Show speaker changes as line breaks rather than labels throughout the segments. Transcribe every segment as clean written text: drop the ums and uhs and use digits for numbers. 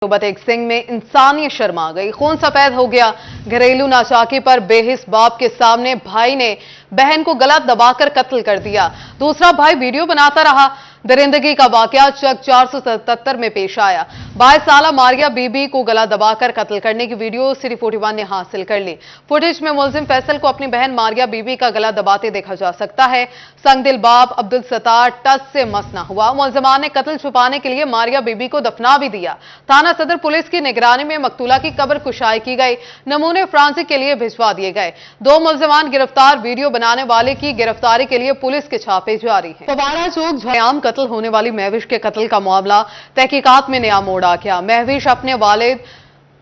बतेग सिंह में इंसानियत शर्मा गई, खून सफेद हो गया। घरेलू नाचाकी पर बेहिस बाप के सामने भाई ने बहन को गला दबाकर कत्ल कर दिया। दूसरा भाई वीडियो बनाता रहा। दरिंदगी का वाकया चक 477 में पेश आया। 22 साला मारिया बीबी को गला दबाकर कत्ल करने की वीडियो सिटी 41 ने हासिल कर ली। फुटेज में मुलजिम फैसल को अपनी बहन मारिया बीबी का गला दबाते देखा जा सकता है। संगदिल बाप अब्दुल सत्तार टस से मस न हुआ। मुलजिमान ने कत्ल छुपाने के लिए मारिया बीबी को दफना भी दिया। थाना सदर पुलिस की निगरानी में मकतूला की कब्र कुशाई की गई। नमूने फ्रांसिक के लिए भिजवा दिए गए। 2 मुलजिमान गिरफ्तार। वीडियो बनाने वाले की गिरफ्तारी के लिए पुलिस के छापे जारी हैं। फवारा चौक झयाम कत्ल होने वाली महविश के कत्ल का मामला तहकीकात में नया मोड़ आ गया। महविश अपने वालिद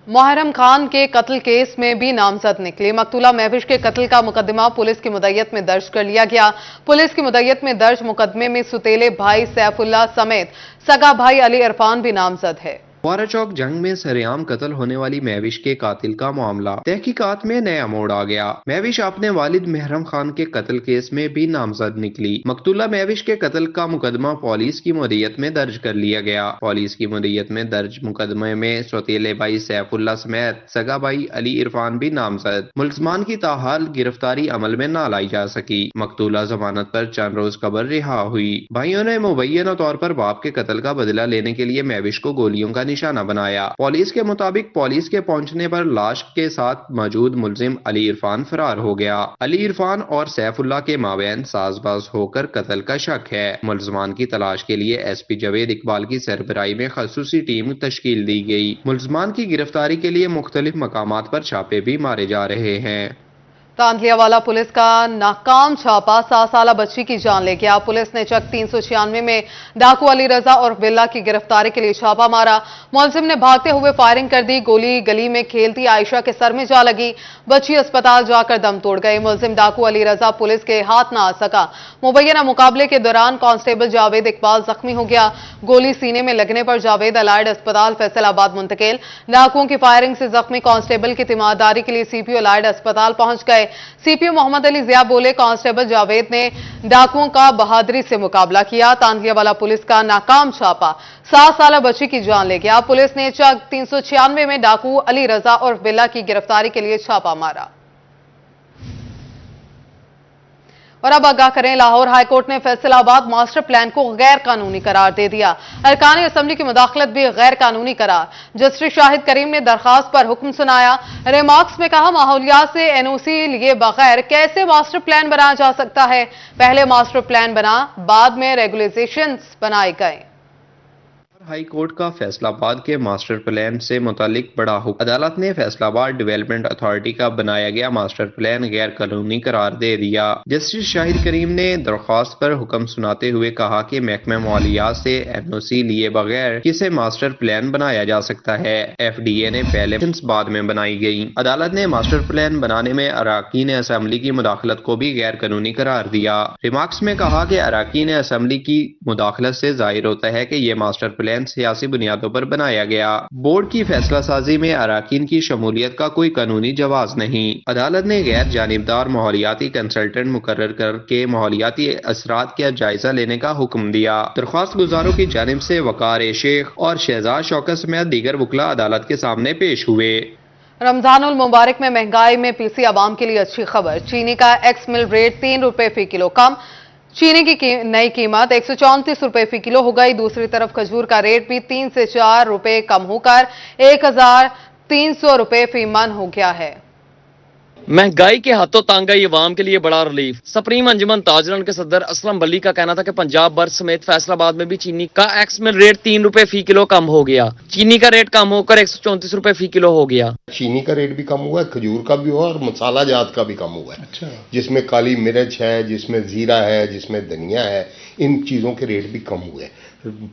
मुहर्रम खान के कत्ल केस में भी नामजद निकली। मकतूला महविश के कत्ल का मुकदमा पुलिस की मुद्दत में दर्ज कर लिया गया। पुलिस की मुद्दत में दर्ज मुकदमे में सुतेले भाई सैफुल्लाह समेत सगा भाई अली इरफान भी नामजद है।
फवारा चौक जंग में सरेआम कत्ल होने वाली महविश के कातिल का मामला तहकीकात में नया मोड़ आ गया। महविश अपने वालिद मुहर्रम खान के कत्ल केस में भी नामजद निकली। मकतूला महविश के कत्ल का मुकदमा पुलिस की मुद्दत में दर्ज कर लिया गया। पुलिस की मुद्दत में दर्ज मुकदमे में सौतेले भाई सैफुल्लाह समेत सगा भाई अली इरफान भी नामजद। मुलजमान की ताहाल गिरफ्तारी अमल में न लाई जा सकी। मकतूला जमानत पर चंद रोज कबल रिहा हुई। भाइयों ने मुबैना तौर पर बाप के कत्ल का बदला लेने के लिए महविश को गोलियों का निशाना बनाया। पुलिस के मुताबिक पुलिस के पहुंचने पर लाश के साथ मौजूद मुलजिम अली इरफान फरार हो गया। अली इरफान और सैफुल्लाह के माबैन साजबाज होकर कत्ल का शक है। मुलजमान की तलाश के लिए एसपी जावेद इकबाल की सरबराही में खसूसी टीम तश्कील दी गई। मुलजमान की गिरफ्तारी के लिए मुख्तलिफ मकामात पर छापे भी मारे जा रहे हैं।
तांतलियावाला पुलिस का नाकाम छापा 7 साला बच्ची की जान ले गया। पुलिस ने चक 396 में डाकू अली रजा और बिल्ला की गिरफ्तारी के लिए छापा मारा। मुलजिम ने भागते हुए फायरिंग कर दी। गोली गली में खेलती आयशा के सर में जा लगी। बच्ची अस्पताल जाकर दम तोड़ गई। मुलजिम डाकू अली रजा पुलिस के हाथ न आ सका। मुबैना मुकाबले के दौरान कांस्टेबल जावेद इकबाल जख्मी हो गया। गोली सीने में लगने पर जावेद अलाइड अस्पताल फैसलाबाद मुंतकिल। डाकुओं की फायरिंग से जख्मी कांस्टेबल की तीमारदारी के लिए सीपीओ अलाइड अस्पताल पहुंच गए। सीपीओ मोहम्मद अली जिया बोले, कांस्टेबल जावेद ने डाकुओं का बहादुरी से मुकाबला किया। तांतलियावाला पुलिस का नाकाम छापा 7 साला बच्ची की जान ले गया। पुलिस ने चक 396 में डाकू अली रजा और बिल्ला की गिरफ्तारी के लिए छापा मारा। और अब आगाह करें, लाहौर हाईकोर्ट ने फैसलाबाद मास्टर प्लान को गैर कानूनी करार दे दिया। अरकान असम्बली की मुदाखलत भी गैर कानूनी करार। जस्टिस शाहिद करीम ने दरखास्त पर हुक्म सुनाया। रिमार्क्स में कहा, माहौलियात से एनओसी लिए बगैर कैसे मास्टर प्लान बनाया जा सकता है। पहले मास्टर प्लान बना, बाद में रेगुलेशंस बनाए गए।
हाई कोर्ट का फैसलाबाद के मास्टर प्लान से मुतालिक बड़ा हुक्म। अदालत ने फैसलाबाद डेवलपमेंट अथॉरिटी का बनाया गया मास्टर प्लान गैर कानूनी करार दे दिया। जस्टिस शाहिद करीम ने दरख्वास्त पर हुक्म सुनाते हुए कहा कि महकमा मालियात से एनओसी लिए बगैर किसे मास्टर प्लान बनाया जा सकता है। एफडीए ने पहले बाद में बनाई गई। अदालत ने मास्टर प्लान बनाने में अरकान असम्बली की मुदाखलत को भी गैर कानूनी करार दिया। रिमार्क्स में कहा कि अरकान असम्बली की मुदाखलत से जाहिर होता है कि यह मास्टर प्लान सियासी बुनियादों पर बनाया गया। बोर्ड की फैसला साजी में अरकान की शमूलियत का कोई कानूनी जवाज नहीं। अदालत ने गैर जानिबदार माहौलियाती कंसल्टेंट मुकर्रर करके माहौलियाती असरात का जायजा लेने का हुक्म दिया। दरख्वास्त गुजारों की जानिब से वकार ए शेख और शहजाद शौकत समेत दीगर वकला अदालत के सामने पेश हुए।
रमजानुल मुबारक में महंगाई में पीसी आवाम के लिए अच्छी खबर। चीनी का एक्स मिल रेट 3 रुपए फी किलो कम। चीनी की नई कीमत 134 रुपए फी किलो हो गई। दूसरी तरफ खजूर का रेट भी 3 से 4 रुपए कम होकर 1300 रुपए फी मन हो गया है।
महंगाई के हाथों तांगाई अवाम के लिए बड़ा रिलीफ। सुप्रीम अंजुमन ताजरन के सदर असलम बली का कहना था कि पंजाब भर समेत फैसलाबाद में भी चीनी का एक्स मिल रेट 3 रुपए फी किलो कम हो गया। चीनी का रेट कम होकर 134 रुपए फी किलो हो गया।
चीनी का रेट भी कम हुआ है, खजूर का भी हुआ और मसाला जात का भी कम हुआ है। अच्छा। जिसमें काली मिर्च है, जिसमें जीरा है, जिसमें धनिया है, इन चीजों के रेट भी कम हुए।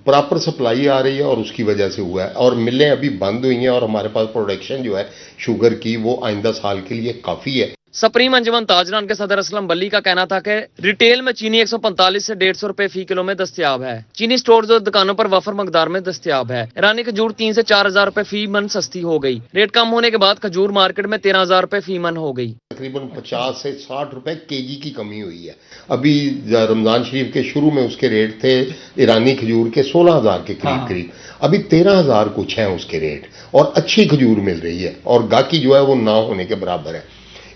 प्रॉपर सप्लाई आ रही है और उसकी वजह से हुआ है। और मिलें अभी बंद हुई हैं और हमारे पास प्रोडक्शन जो है शुगर की वो आइंदा साल के लिए काफी है।
सप्रीम अंजुमन ताजरान के सदर असलम बल्ली का कहना था कि रिटेल में चीनी 145 से 150 रुपए फी किलो में दस्तयाब है। चीनी स्टोर्स और दुकानों पर वफर मकदार में दस्तयाब है। ईरानी खजूर 3 से 4 हजार रुपए फी मन सस्ती हो गई। रेट कम होने के बाद खजूर मार्केट में 13 हजार रुपए फी मन हो गई।
तकरीबन 50 से 60 रुपए केजी की कमी हुई है। अभी रमजान शरीफ के शुरू में उसके रेट थे ईरानी खजूर के 16,000 के करीब, अभी 13,000 कुछ हैं उसके रेट, और अच्छी खजूर मिल रही है और गाकी जो है वो ना होने के बराबर है।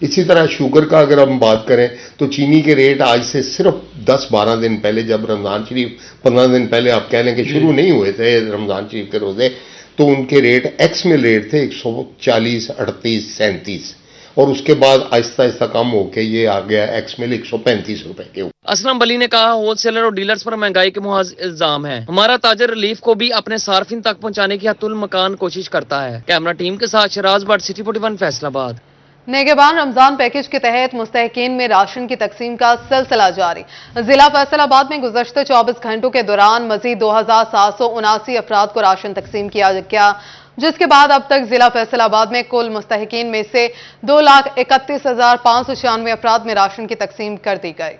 इसी तरह शुगर का अगर हम बात करें तो चीनी के रेट आज से सिर्फ 10-12 दिन पहले, जब रमजान शरीफ 15 दिन पहले आप कह लें कि शुरू नहीं हुए थे रमजान शरीफ के रोजे, तो उनके रेट एक्स मिल रेट थे 140, 38, 37, और उसके बाद आहिस्ता आहिस्ता कम होके ये आ गया एक्स मिल 135 रुपए के ऊपर।
असलम बली ने कहा होलसेलर और डीलर्स पर महंगाई के मुहाज इल्जाम है। हमारा ताजर रिलीफ को भी अपने सार्फिन तक पहुंचाने की हतुल मकान कोशिश करता है। कैमरा टीम के साथ शराज भट्ट, सिटी 41 फैसलाबाद।
नेगेबान रमजान पैकेज के तहत मुस्तहिकीन में राशन की तकसीम का सिलसिला जारी। जिला फैसलाबाद में गुज़श्ते 24 घंटों के दौरान मजीद 2779 अफराद को राशन तकसीम किया गया, जिसके बाद अब तक जिला फैसलाबाद में कुल मुस्तहिकीन में से 2,31,596 अफराद में राशन की तकसीम कर दी गई।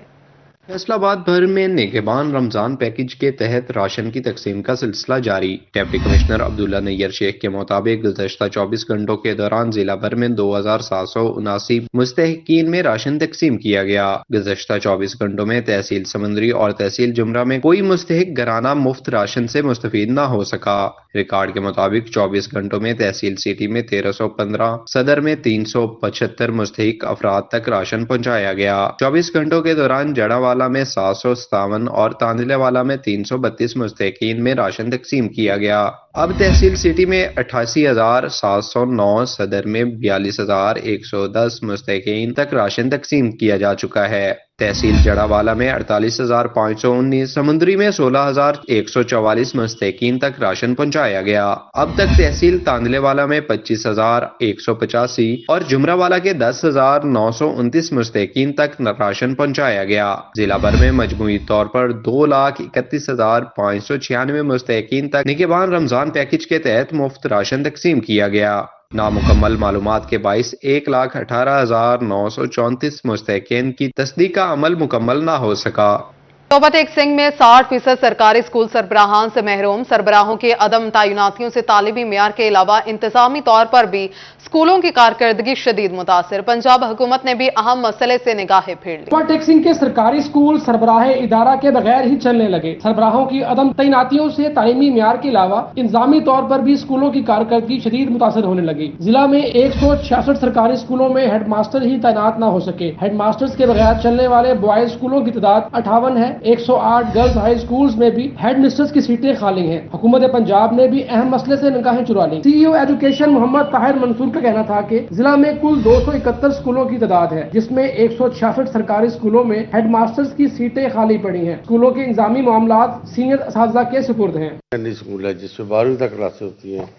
फैसलाबाद भर में नेगेबान रमजान पैकेज के तहत राशन की तकसीम का सिलसिला जारी। डिप्टी कमिश्नर अब्दुल्ला नैयर शेख के मुताबिक गुज़श्ता 24 घंटों के दौरान जिला भर में 2,779 मुस्तहिकीन में राशन तकसीम किया गया। गुज़श्ता 24 घंटों में तहसील समंदरी और तहसील जुमरा में कोई मुस्तहिक घराना मुफ्त राशन से मुस्तफीद न हो सका। रिकॉर्ड के मुताबिक 24 घंटों में तहसील सिटी में 1315, सदर में 375 मुस्तहिक अफराद तक राशन पहुँचाया गया। 24 घंटों के दौरान जड़ावाला में 757 और तांदिले वाला में 332 मुस्तहिकीन में राशन तकसीम किया गया। अब तहसील सिटी में 88,709, सदर में 42,110 मुस्तहिकीन तक राशन तकसीम किया जा चुका है। तहसील जड़ावाला में 48,519, समुंदरी में 16,144 मुस्तहिकीन तक राशन पहुंचाया गया। अब तक तहसील तांदलेवाला में 25,185 और जुमरावाला के 10,929 मुस्तहिकीन तक राशन पहुंचाया गया। जिला भर में मजमूई तौर पर 2,31,596 मुस्तहिकीन तक निगहबान रमजान पैकेज के तहत मुफ्त राशन तकसीम किया गया। नामुकम्मल मालूमात के बाइस 1,18,934 मुस्तहिकीन की तस्दीक का अमल मुकम्मल ना हो सका।
तोबा टेक सिंह में 60% सरकारी स्कूल सरबराहान से महरूम। सरबराहों के अदम तैनातियों से तालीमी मियार के अलावा इंतजामी तौर पर भी स्कूलों की कारकर्दगी शदीद मुतासिर। पंजाब हुकूमत ने भी अहम मसले से निगाहें फेर ली।
तोबा टेक सिंह के सरकारी स्कूल सरबराह इदारा के बगैर ही चलने लगे। सरबराहों की अदम तैनातियों से तालीमी मियार के अलावा इंतजामी तौर पर भी स्कूलों की कारकर्दगी शदीद मुतासिर होने लगी। जिला में 166 सरकारी स्कूलों में हेड मास्टर ही तैनात न हो सके। हेड मास्टर्स के बगैर चलने वाले बॉयज स्कूलों की तादाद 58 है। 108 गर्ल्स हाई स्कूल्स में भी हेड मिस्ट्रेस की सीटें खाली हैं। हुकूमत पंजाब ने भी अहम मसले से निगाहें चुरा ली। सीईओ एजुकेशन मोहम्मद ताहिर मंसूर का कहना था कि जिला में कुल 271 स्कूलों की तादाद है, जिसमें 166 सरकारी स्कूलों में हेड मास्टर्स की सीटें खाली पड़ी हैं। स्कूलों के इंतजामी मामलात सीनियर असातिज़ा के सुपुर्द हैं।
स्कूल है जिसमें 12वीं तक क्लासें होती हैं,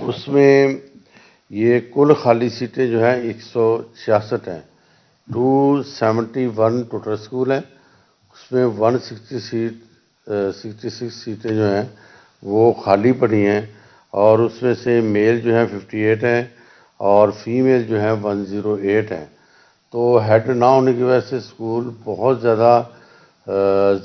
उसमें ये कुल खाली सीटें जो है 166 हैं। 271 टोटल स्कूल है, उसमें 166 सीटें जो हैं वो खाली पड़ी हैं, और उसमें से मेल जो है 58 हैं और फीमेल जो है 108 हैं। तो हेड ना होने की वजह से स्कूल बहुत ज़्यादा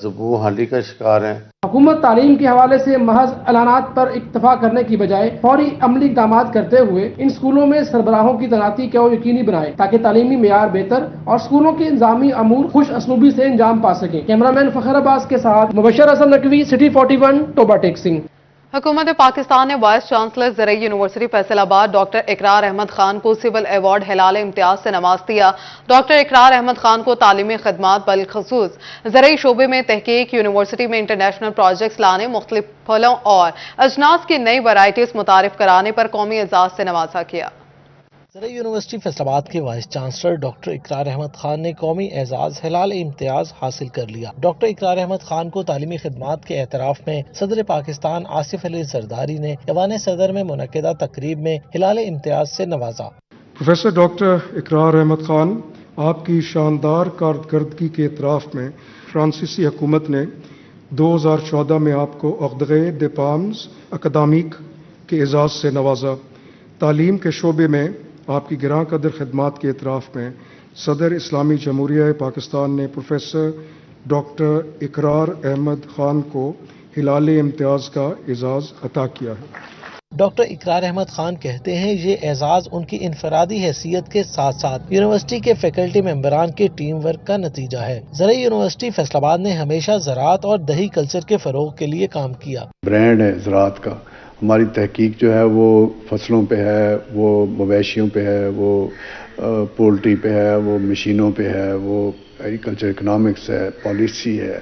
ज़बू हाली का शिकार है।
हुकूमत तालीम के हवाले से महज ऐलानात पर इक्तफा करने की बजाय फौरी अमली इक़दाम करते हुए इन स्कूलों में सरबराहों की तैनाती को यकीनी बनाए, ताकि तालीमी मेयार बेहतर और स्कूलों के इंतजामी अमूर खुश असलूबी से अंजाम पा सकें। कैमरामैन फखर अब्बास के साथ मुबशर हसन नकवी, सिटी 41, तोबा टेक सिंह।
हुकूमत पाकिस्तान ने वाइस चांसलर ज़रई यूनिवर्सिटी फैसलाबाद डॉक्टर इकरार अहमद खान को सिविल अवार्ड हिलाल इम्तियाज से नवाज दिया। डॉक्टर इकरार अहमद खान को तालीमी खदमात बलखसूस ज़रई शोबे में तहकीक, यूनिवर्सिटी में इंटरनेशनल प्रोजेक्ट्स लाने, मुख्तलिफ फलों और अजनास की नई वैराइटीज मुतारिफ कराने पर कौमी एजाज से नवाजा किया।
ज़रई यूनिवर्सिटी फैसलाबाद के vice chancellor doctor Ikrar Ahmad Khan ने कौमी एजाज हिलाल इम्तियाज हासिल कर लिया। डॉक्टर इकरार अहमद खान को तालीमी खिदमात के एतराफ में सदर पाकिस्तान आसिफ अली जरदारी ने ऐवान सदर में मुनक्किदा तकरीब में हिलाल इम्तियाज से नवाजा।
प्रोफेसर डॉक्टर इकरार अहमद खान, आपकी शानदार कारकर्दगी के एतराफ में फ्रांसीसी हुकूमत ने 2014 में आपको अक़दे दे पाम्स अकादमिक के एजाज से नवाजा। तालीम के शोबे में आपकी गिरां कदर खिदमात के एतराफ में सदर इस्लामी जमहूरिया पाकिस्तान ने प्रोफेसर डॉक्टर इकरार अहमद खान को हिलाल इम्तियाज़ का एजाज़ अता किया है।
डॉक्टर इकरार अहमद खान कहते हैं ये एजाज उनकी इनफरादी हैसियत के साथ साथ यूनिवर्सिटी के फैकल्टी मेंबरान के टीम वर्क का नतीजा है। ज़राई यूनिवर्सिटी फैसलाबाद ने हमेशा ज़राअत और दही कल्चर के फरोग के लिए काम किया।
ब्रांड है ज़राअत का, हमारी तहकीक जो है वो फसलों पे है, वो मवेशियों पे है, वो पोल्ट्री पे है, वो मशीनों पे है, वो एग्रीकल्चर इकनॉमिक्स है, पॉलिसी है।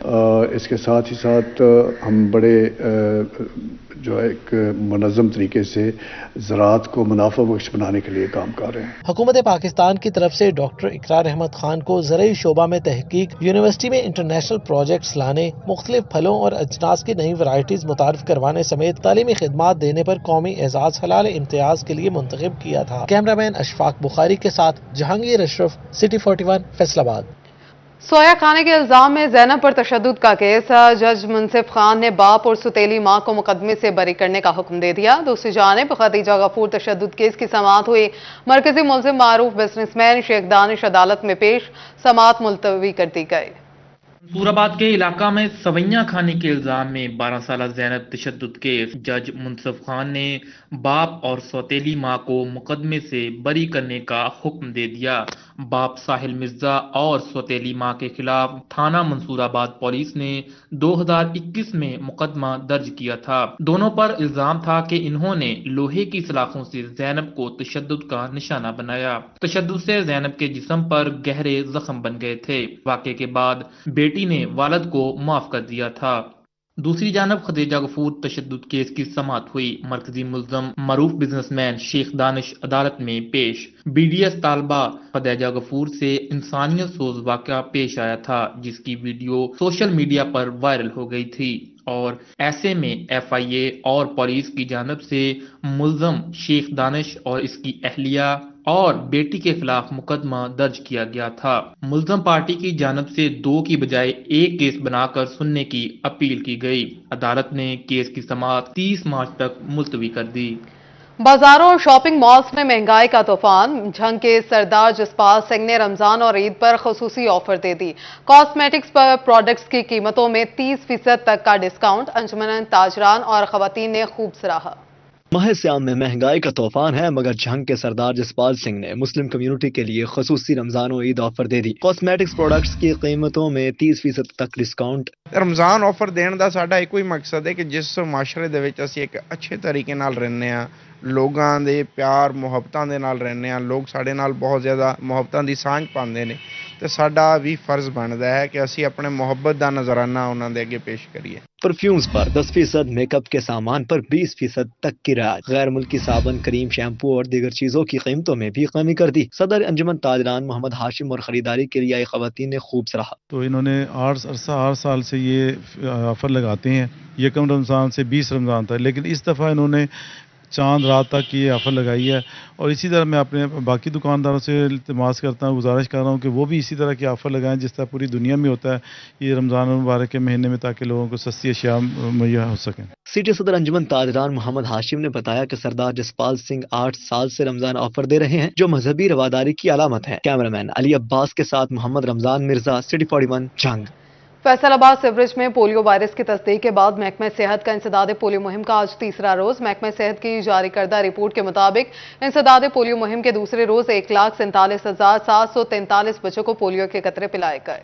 इसके साथ ही साथ हम बड़े जो है एक मुनज़्ज़म तरीके से ज़राअत को मुनाफा बख्श बनाने के लिए काम कर रहे हैं।
हुकूमत पाकिस्तान की तरफ से डॉक्टर इकरार अहमद खान को ज़राई शोबा में तहकीक, यूनिवर्सिटी में इंटरनेशनल प्रोजेक्ट्स लाने, मुख्तलिफ फलों और अजनास की नई वैरायटीज़ मुतारिफ करवाने समेत तालीमी खिदमात देने पर कौमी एजाज़ हिलाल इम्तियाज़ के लिए मुंतखब किया था। कैमरामैन अशफाक बुखारी के साथ जहांगीर अशरफ, सिटी 41, फैसलाबाद।
सोया खाने के इल्जाम में ज़ैनब पर तशद्दुद का केस, जज मुनसिफ खान ने बाप और सुतेली मां को मुकदमे से बरी करने का हुक्म दे दिया। दूसरी जानिब खदीजा गफूर तशद्दुद केस की समाअत हुई। मरकजी मुलजिम मारूफ बिजनेसमैन शेख दानिश अदालत में पेश, समाअत मुलतवी कर दी गई।
मंसूराबाद के इलाका में सवैयां खाने के इल्जाम में 12 साल ज़ैनब तशद्दुद केस, जज मुनसिफ खान ने बाप और सौतेली मां को मुकदमे से बरी करने का हुक्म दे दिया। बाप साहिल मिर्जा और सौतेली मां के खिलाफ थाना मंसूराबाद पुलिस ने 2021 में मुकदमा दर्ज किया था। दोनों पर इल्जाम था कि इन्होंने लोहे की सलाखों से ज़ैनब को तशद्दुद का निशाना बनाया। तशद्दुद से ज़ैनब के जिस्म पर गहरे जख्म बन गए थे। वाक़े के बाद बेटी ने वालिद को माफ कर दिया था। दूसरी जानब खदीजा गफूर तशद्दुद केस की समाअत हुई। मरकजी मुल्ज़म मरूफ बिजनेसमैन शेख दानिश अदालत में पेश। BDS तालबा खदीजा गफूर से इंसानियत सोज वाक़या पेश आया था, जिसकी वीडियो सोशल मीडिया पर वायरल हो गई थी और ऐसे में FIA और पुलिस की जानब से मुल्ज़म शेख दानिश और इसकी अहलिया और बेटी के खिलाफ मुकदमा दर्ज किया गया था। मुल्ज़म पार्टी की जानब से 2 की बजाय 1 केस बनाकर सुनने की अपील की गई। अदालत ने केस की समाअत 30 मार्च तक मुलतवी कर दी।
बाजारों और शॉपिंग मॉल्स में महंगाई का तूफान, झंग के सरदार जसपाल सिंह ने रमजान और ईद पर खुसूसी ऑफर दे दी। कॉस्मेटिक्स पर प्रोडक्ट्स की कीमतों में 30% तक का डिस्काउंट। अंजुमन ताजरान और खवातीन ने खूब सराहा।
माह सियाम में महंगाई का तूफान है, मगर झंग के सरदार जसपाल सिंह ने मुस्लिम कम्युनिटी के लिए खसूसी रमजान और ईद ऑफर दे दी। कॉस्मेटिक्स प्रोडक्ट्स की कीमतों में 30% तक डिस्काउंट।
रमजान ऑफर देने का साडा एक ही मकसद है कि जिस माशरे दे विच असीं एक अच्छे तरीके नाल रहने आ, लोगां दे प्यार मुहब्बतां दे नाल रहने आ, लोग साडे नाल बहुत ज़्यादा मुहब्बतां दी सांझ पाਉਂਦੇ ने, तो साडा भी फर्ज बनता है कि असीं अपने मुहब्बत का नजराना उन्हां दे अगे पेश करिए।
परफ्यूम्स पर 10%, मेकअप के सामान पर 20% तक की रियायत। गैर मुल्की साबुन, क्रीम, शैम्पू और दीगर चीजों की कीमतों में भी कमी कर दी। सदर अंजुमन ताजरान मोहम्मद हाशिम और खरीदारी के लिए आई खवातीन ने खूब सराहा।
तो इन्होंने 8 साल से ये ऑफर लगाते हैं, ये कम रमज़ान से 20 रमज़ान तक, लेकिन इस दफ़ा इन्होंने चांद रात तक ये ऑफ़र लगाई है। और इसी तरह मैं अपने बाकी दुकानदारों से इल्तिमास करता हूँ, गुजारिश कर रहा हूँ कि वो भी इसी तरह की ऑफ़र लगाएं जिस तरह पूरी दुनिया में होता है ये रमज़ान मुबारक के महीने में, ताकि लोगों को सस्ती अशिया मुहैया हो सकें।
सिटी सदर अंजुमन ताजरान मोहम्मद हाशिम ने बताया कि सरदार जसपाल सिंह 8 साल से रमज़ान ऑफर दे रहे हैं, जो मजहबी रवादारी की अलामत है। कैमरामैन अली अब्बास के साथ मोहम्मद रमज़ान मिर्जा, सिटी 41, झंग।
फैसलाबाद सिवरेज में पोलियो वायरस की तस्दीक के बाद महकमा सेहत का इंसदाद पोलियो मुहिम का आज तीसरा रोज। महकमा सेहत की जारी करदा रिपोर्ट के मुताबिक इंसदाद पोलियो मुहिम के दूसरे रोज 1,47,743 बच्चों को पोलियो के कतरे पिलाए गए।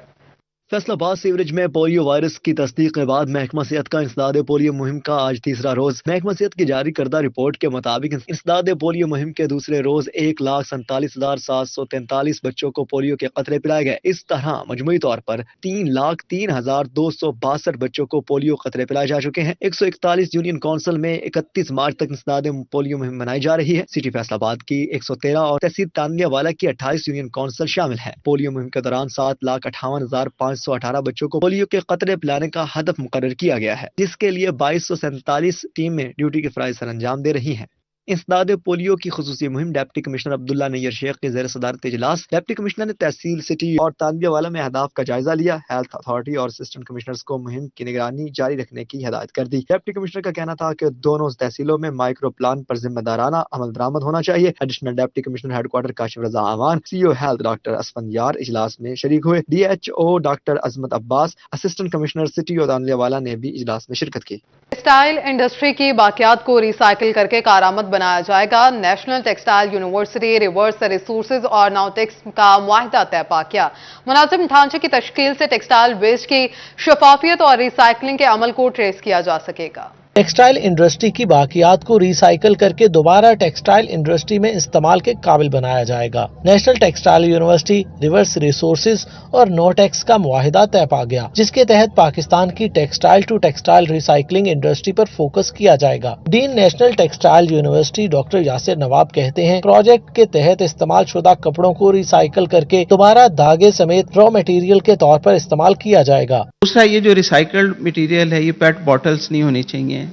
फैसलाबाद सीवरेज में पोलियो वायरस की तस्दीक के बाद महकमा सेहत का इंसदाद पोलियो मुहिम का आज तीसरा रोज। महकमा सेहत की जारी करदा रिपोर्ट के मुताबिक इंसदाद पोलियो मुहिम के दूसरे रोज 1,47,743 बच्चों को पोलियो के कतरे पिलाए गए। इस तरह मजमूई तौर पर 3,03,262 बच्चों को पोलियो कतरे पिलाए जा चुके हैं। 141 यूनियन काउंसिल में 31 मार्च तक इंसदाद पोलियो मुहिम मनाई जा रही है। सिटी फैसलाबाद की 113 और तहसील तानियावाला की 28 यूनियन काउंसिल शामिल है। पोलियो मुहिम के दौरान 7,58,518 बच्चों को पोलियो के कतरे पिलाने का हदफ मुकर्रर किया गया है, जिसके लिए 2247 टीमें ड्यूटी के फराइज सर अंजाम दे रही हैं। इंसदाद पोलियो की खुसूसी मुहिम डिप्टी कमिश्नर अब्दुल्ला नैयर शेख के ज़ेर सदारत इजलास। डिप्टी कमिश्नर ने तहसील, सिटी और तानवियावाला में अहदाफ का जायजा लिया। हेल्थ अथॉरिटी और असिस्टेंट कमिश्नर्स को मुहिम की निगरानी जारी रखने की हिदायत कर दी। डिप्टी कमिश्नर का कहना था कि दोनों तहसीलों में माइक्रो प्लान पर जिम्मेदाराना अमल दरामद होना चाहिए। Additional deputy commissioner headquarter Kashif Raza Aman, CEO health doctor Asfan यार इजलास में शरीक हुए। DHO doctor Azmat Abbas, assistant commissioner city और तानवियावाला ने भी इजलास में शिरकत की।
टेक्सटाइल इंडस्ट्री की बाकियात को रिसाइकिल करके कारआमद बनाया जाएगा। National textile university, reverse resources और नाउटेक्स का मुआहिदा तय पा किया। मुनासिब ढांचे की तश्कील से टेक्सटाइल वेस्ट की शफाफियत और रिसाइकलिंग के अमल को ट्रेस किया जा सकेगा।
टेक्सटाइल इंडस्ट्री की बाकियात को रिसाइकिल करके दोबारा टेक्सटाइल इंडस्ट्री में इस्तेमाल के काबिल बनाया जाएगा। National textile university, reverse resources और नोटेक्स का मुआहिदा तय पा गया, जिसके तहत पाकिस्तान की textile to textile recycling industry पर फोकस किया जाएगा। Dean national textile university doctor Yasir Nawab कहते हैं, प्रोजेक्ट के तहत इस्तेमाल शुदा कपड़ों को रिसाइकिल करके दोबारा धागे समेत रॉ मटेरियल के तौर पर इस्तेमाल किया जाएगा।
दूसरा, ये जो रिसाइकल्ड मटेरियल है, ये पेट बॉटल्स नहीं होनी चाहिए,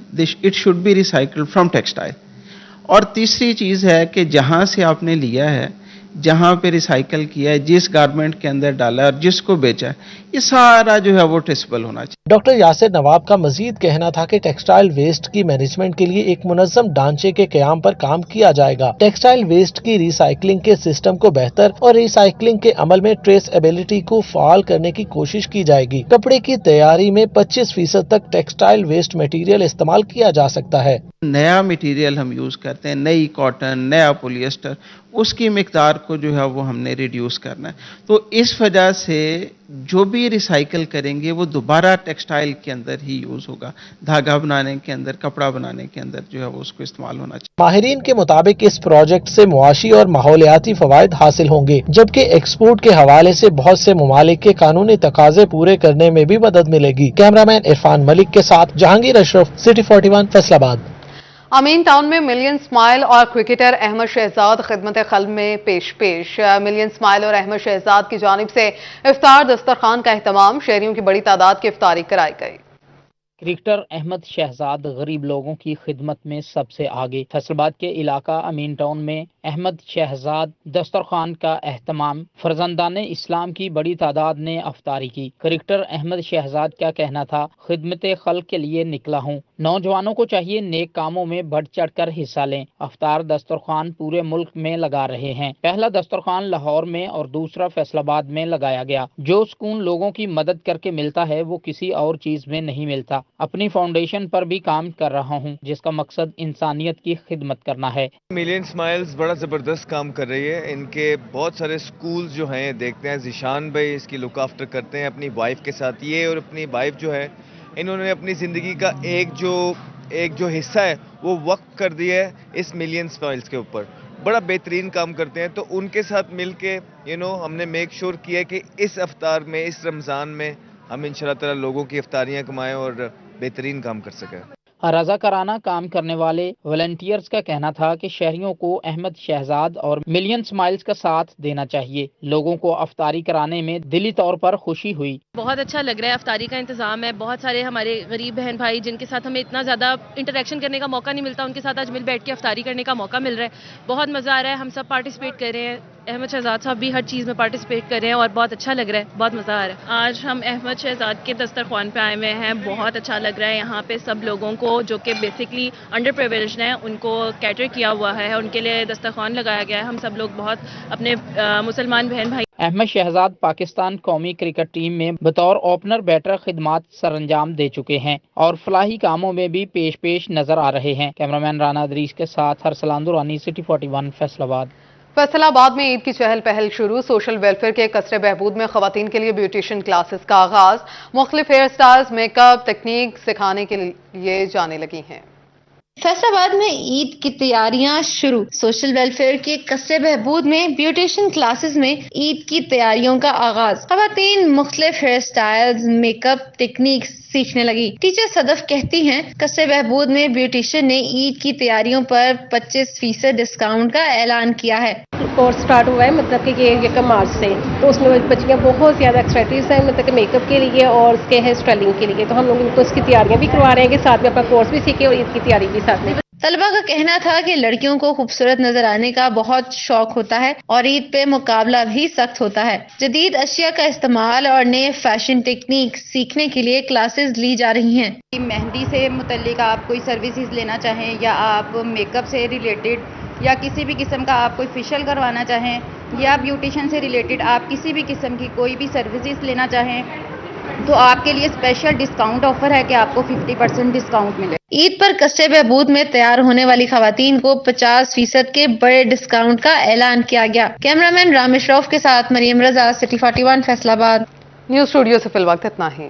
it should be recycled from textile. और तीसरी चीज़ है कि जहाँ से आपने लिया है, जहाँ पे रिसाइकल किया है, जिस गारमेंट के अंदर डाला है और जिसको बेचा है, ये सारा जो है वो ट्रेसेबल होना चाहिए।
डॉक्टर यासिर नवाब का मजीद कहना था कि टेक्सटाइल वेस्ट की मैनेजमेंट के लिए एक मुनज़्ज़म ढांचे के क़याम पर काम किया जाएगा। टेक्सटाइल वेस्ट की रिसाइकलिंग के सिस्टम को बेहतर और रिसाइकलिंग के अमल में ट्रेसएबिलिटी को फाल करने की कोशिश की जाएगी। कपड़े की तैयारी में 25% तक टेक्सटाइल वेस्ट मटीरियल इस्तेमाल किया जा सकता है।
नया मटेरियल हम यूज़ करते हैं, नई कॉटन, नया पॉलिएस्टर, उसकी मिकदार को जो है वो हमने रिड्यूस करना है। तो इस वजह से जो भी रिसाइकल करेंगे वो दोबारा टेक्सटाइल के अंदर ही यूज़ होगा। धागा बनाने के अंदर, कपड़ा बनाने के अंदर जो है वो उसको इस्तेमाल होना चाहिए।
माहिरीन के मुताबिक इस प्रोजेक्ट से मुआशी और माहौलियाती फवायद हासिल होंगे, जबकि एक्सपोर्ट के हवाले से बहुत से ममालिक के कानूनी तकाजे पूरे करने में भी मदद मिलेगी। कैमरामैन इरफान मलिक के साथ जहांगीर अशरफ, सिटी 41 फैसलाबाद।
अमीन टाउन में मिलियन स्माइल और क्रिकेटर अहमद शहजाद खिदमत खल्क में पेश। मिलियन स्माइल और अहमद शहजाद की जानिब से इफ्तार दस्तरखान का एहतमाम, शहरियों की बड़ी तादाद की इफ्तारी कराई गई।
क्रिकेटर अहमद शहजाद गरीब लोगों की खिदमत में सबसे आगे। फैसलाबाद के इलाका अमीन टाउन में अहमद शहजाद दस्तरखान का एहतमाम, फरजंदान इस्लाम की बड़ी तादाद ने अफ्तारी की। क्रिकेटर अहमद शहजाद का कहना था, खिदमत खल्क के लिए निकला हूँ, नौजवानों को चाहिए नेक कामों में बढ़ चढ़ कर हिस्सा लें। अफ्तार दस्तरखान पूरे मुल्क में लगा रहे हैं। पहला दस्तरखान लाहौर में और दूसरा फैसलाबाद में लगाया गया। जो सुकून लोगों की मदद करके मिलता है वो किसी और चीज में नहीं मिलता। अपनी फाउंडेशन पर भी काम कर रहा हूँ, जिसका मकसद इंसानियत की खिदमत करना है।
मिलियन स्माइल्स बड़ा जबरदस्त काम कर रही है। इनके बहुत सारे स्कूल्स जो हैं देखते हैं, जिशान भाई इसकी लुक आफ्टर करते हैं अपनी वाइफ के साथ। ये और अपनी वाइफ जो है, इन्होंने अपनी ज़िंदगी का एक जो हिस्सा है वो वक्त कर दिया है इस मिलियन स्माइल्स के ऊपर। बड़ा बेहतरीन काम करते हैं। तो उनके साथ मिल के हमने मेक श्योर किया कि इस अफ्तार में, इस रमज़ान में हम इंशाअल्लाह ताला लोगों की इफ्तारियाँ कमाएं और बेहतरीन काम कर सकें।
रज़ाकाराना काम करने वाले वॉलंटियर्स का कहना था कि शहरियों को अहमद शहजाद और मिलियन स्माइल्स का साथ देना चाहिए। लोगों को अफ्तारी कराने में दिली तौर पर खुशी हुई।
बहुत अच्छा लग रहा है, अफ्तारी का इंतजाम है। बहुत सारे हमारे गरीब बहन भाई जिनके साथ हमें इतना ज़्यादा इंटरेक्शन करने का मौका नहीं मिलता, उनके साथ आज मिल बैठ के अफ्तारी करने का मौका मिल रहा है। बहुत मज़ा आ रहा है, हम सब पार्टिसिपेट कर रहे हैं। अहमद शहजाद साहब भी हर चीज़ में पार्टिसिपेट कर रहे हैं और बहुत अच्छा लग रहा है, बहुत मज़ा आ रहा है। आज हम अहमद शहजाद के दस्तरखान पे आए हुए हैं। बहुत अच्छा लग रहा है। यहाँ पे सब लोगों को जो कि बेसिकली अंडर प्रिविलेज्ड हैं उनको कैटर किया हुआ है, उनके लिए दस्तरखान लगाया गया है। हम सब लोग बहुत अपने मुसलमान बहन भाई।
अहमद शहजाद पाकिस्तान कौमी क्रिकेट टीम में बतौर ओपनर बैटर खिदमात सरअंजाम दे चुके हैं और फलाही कामों में भी पेश नजर आ रहे हैं। कैमरामैन राना अदरीस के साथ हरसलान दुरानी, सिटी 41 फैसलाबाद।
फैसलाबाद में ईद की चहल पहल शुरू। सोशल वेलफेयर के कसरे बहबूद में खवातीन के लिए ब्यूटिशियन क्लासेस का आगाज। मुख्तलिफ हेयर स्टाइल्स, मेकअप तकनीक सिखाने के लिए जाने लगी हैं।
फैसलाबाद में ईद की तैयारियां शुरू। सोशल वेलफेयर के कसरे बहबूद में ब्यूटिशियन क्लासेस में ईद की तैयारियों का आगाज। खवातीन मुख्तलिफ हेयर स्टाइल्स, मेकअप टेक्निक सीखने लगी। टीचर सदफ कहती हैं, कसरे बहबूद में ब्यूटिशियन ने ईद की तैयारियों पर 25% डिस्काउंट का ऐलान किया है।
कोर्स स्टार्ट हुआ है, मतलब कि ये 1 मार्च से। तो उसमें बच्चियाँ बहुत ज़्यादा एक्सपर्टीज हैं, मतलब कि मेकअप के लिए और उसके हेयर स्टाइलिंग के लिए। तो हम लोग इनको इसकी तैयारियां भी करवा रहे हैं कि साथ में अपना कोर्स भी सीखे और ईद की तैयारी भी साथ में।
طلبہ کا کہنا تھا کہ لڑکیوں کو خوبصورت نظر آنے کا بہت شوق ہوتا ہے اور عید پہ مقابلہ بھی سخت ہوتا ہے. جدید اشیاء کا استعمال اور نئے فیشن ٹیکنیک سیکھنے کے لیے کلاسز لی جا رہی ہیں.
مہندی سے متعلق آپ کوئی سروسز لینا چاہیں یا آپ میک اپ سے ریلیٹڈ یا کسی بھی قسم کا آپ کوئی فیشیل کروانا چاہیں یا بیوٹیشن سے ریلیٹڈ آپ کسی بھی قسم کی کوئی بھی سروسز لینا چاہیں تو آپ کے لیے اسپیشل ڈسکاؤنٹ آفر ہے کہ آپ کو 50% ڈسکاؤنٹ ملے.
عید پر قصر بہبود میں تیار ہونے والی خواتین کو 50% کے بڑے ڈسکاؤنٹ کا اعلان کیا گیا. کیمرامین رام اشرف کے ساتھ مریم رضا، سٹی 41 فیصل آباد.
نیوز اسٹوڈیو سے فی الوقت اتنا ہی.